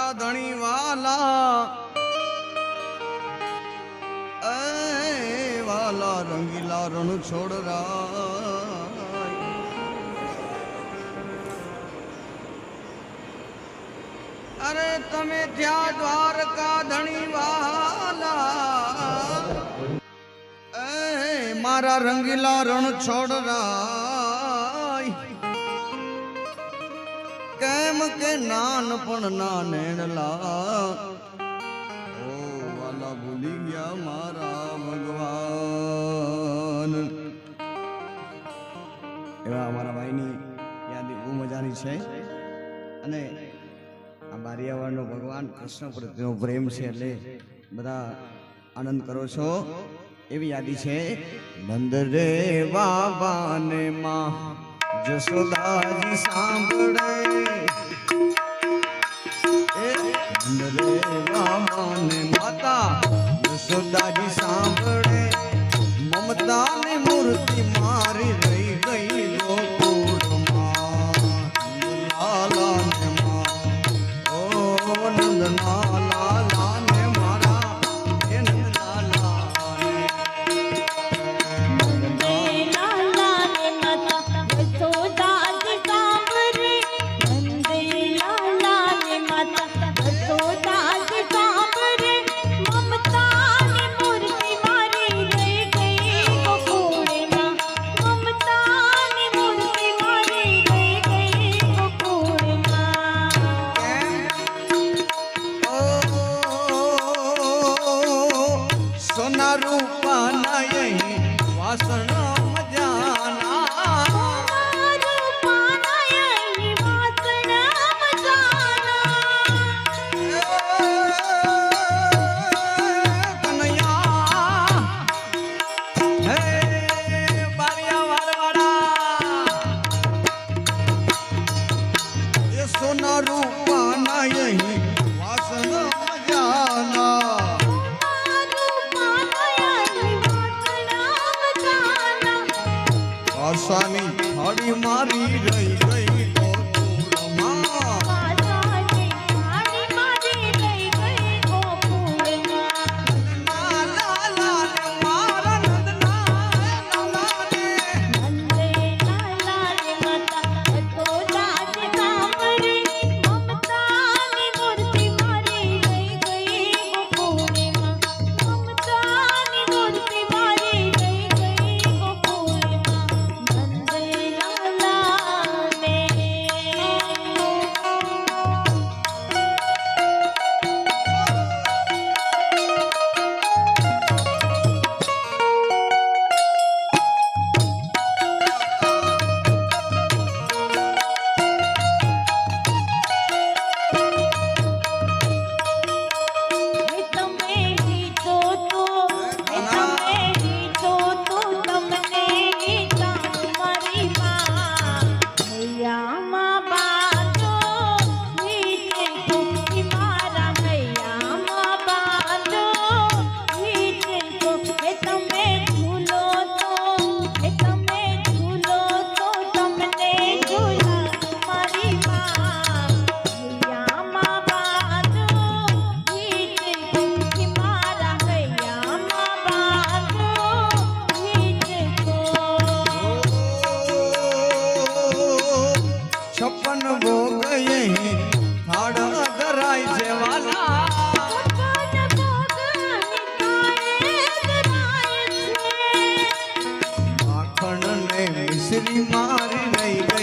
કા ધણી વાલા એ વાલા રંગીલા રણ છોડરા અરે તમે ત્યાં દ્વારકા ધણી વાલા એ મારા રંગીલા રણ છોડરા કેમ કે નાનપણ ના નેણલા ઓ વાલા ભૂલી ગયા મારા ભગવાન એવા અમારા ભાઈની યાદી બહુ મજાની છે અને આ બારિયાવાડનો ભગવાન કૃષ્ણ પ્રત્યેનો પ્રેમ છે એટલે બધા આનંદ કરો છો એવી યાદી છે નંદ રે બાબાને માં જશોદાજી સાંભળે નંદ રે બાબાને માતા જશોદાજી સાંભળે મમતાની મૂર્તિ મારી રહી ગઈ ગોકુળમાં લાલાને સ્વામી હળી મારી રહી ગઈ ગોકુળમાં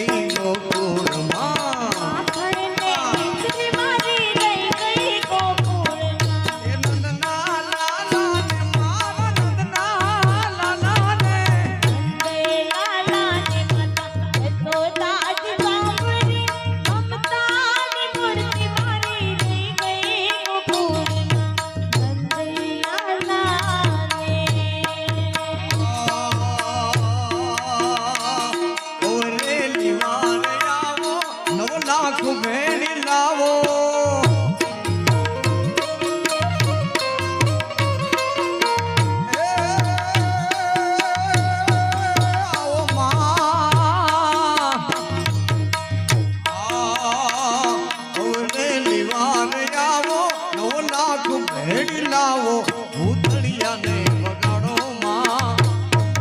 મારી રહી ગઈ ગોકુળમાં આંખ ભેડી લાવો ભૂતળિયાને વગાડો માં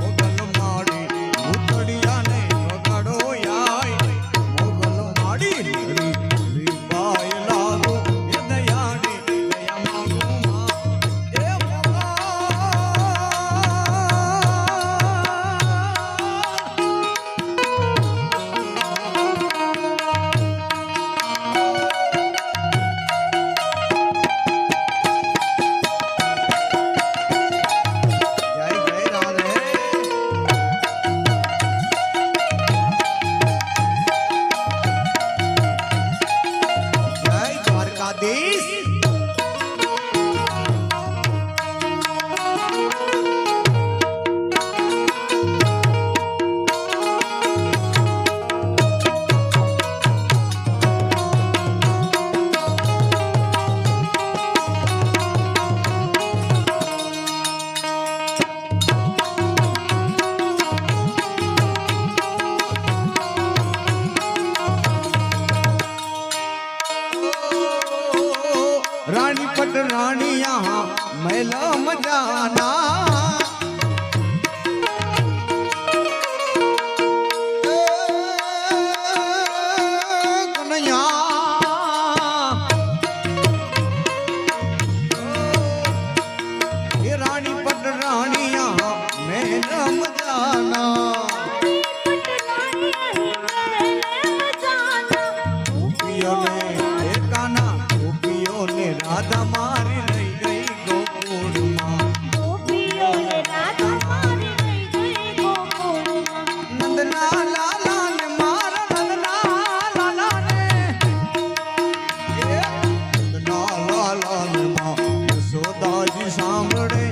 મોગલ માડી ભૂતળિયાને વગાડો યાય મોગલ માડી લડી બાય લાગો એ દયાડી દયા માંગો માં એ મોગલ रानी पट रानी यहाँ मैलम जाना कन्हैया ये रानी पट रानी यहाँ मैलम जाना राधा मारी रही गई गोकुल मां गोपियों ने राधा मारी रही गई गोकुल मां नंदना लाला ने मारा नंदना लाला ने नंदना लाला ने मां यशोदा जी सांभळे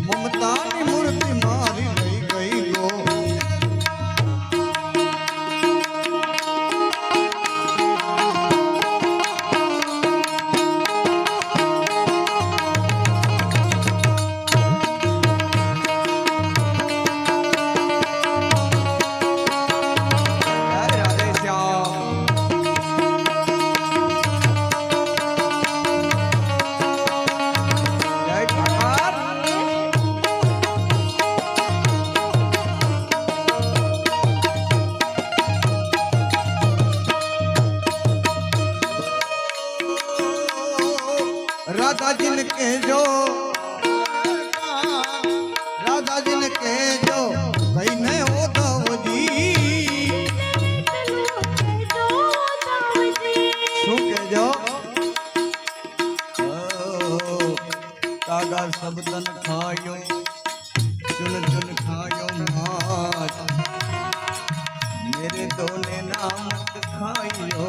ममता की मूर्ति मारी रही गई गो राधा जी ने कहजो राधा जी ने कहजो कहीं न हो दावजी शू कहजो कागा सब तन खायो चुन चुन खायो मात मेरे दोने नाम खाइयो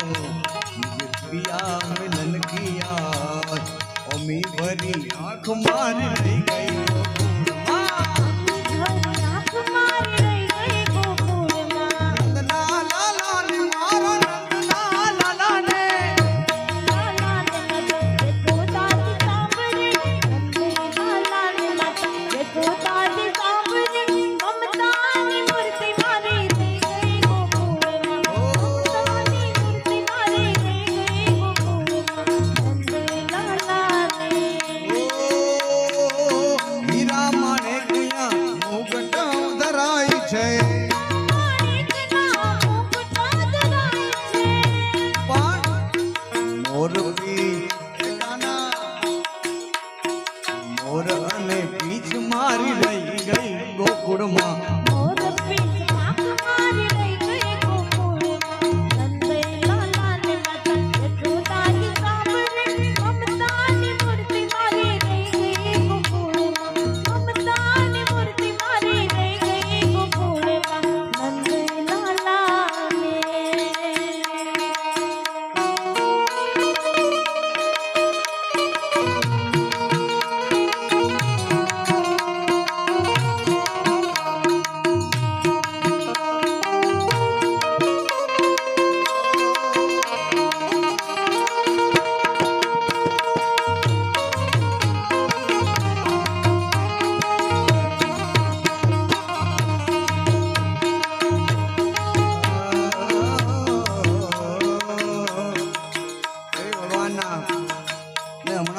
पिया मिलन किया अमी भरी आँख मार रही गई आँख मार रही गई गोकुल मां नंदना लाला ने मारो नंदना लाला ने देखो दादी सांभळे नंदना लाला ने देखो दादी सांभळे ममता की मूर्ति मारी रही गई गोकुल मां ममता की मूर्ति मारी रही गई गोकुल मां नंदना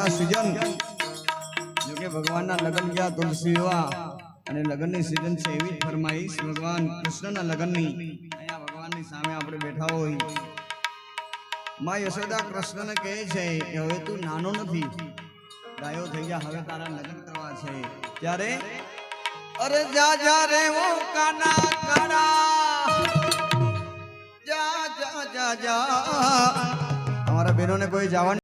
લગ્નના સિઝન જો કે ભગવાનના લગ્ન ગયા તુલસી વિવાહ અને લગ્નની સિઝન છે એવી જ ફરમાઈશ ભગવાન કૃષ્ણના લગ્નની અહીંયા ભગવાનની સામે આપણે બેઠા હોય માં યશોદા કૃષ્ણને કહે છે કે હવે તું નાનો નથી ડાયો થઈ જા હવે તારા લગ્ન કરવા છે ત્યારે અરે જા જા રે ઓ કાના કાના જા જા જા જા અમારા બહેનોને કોઈ જવાનું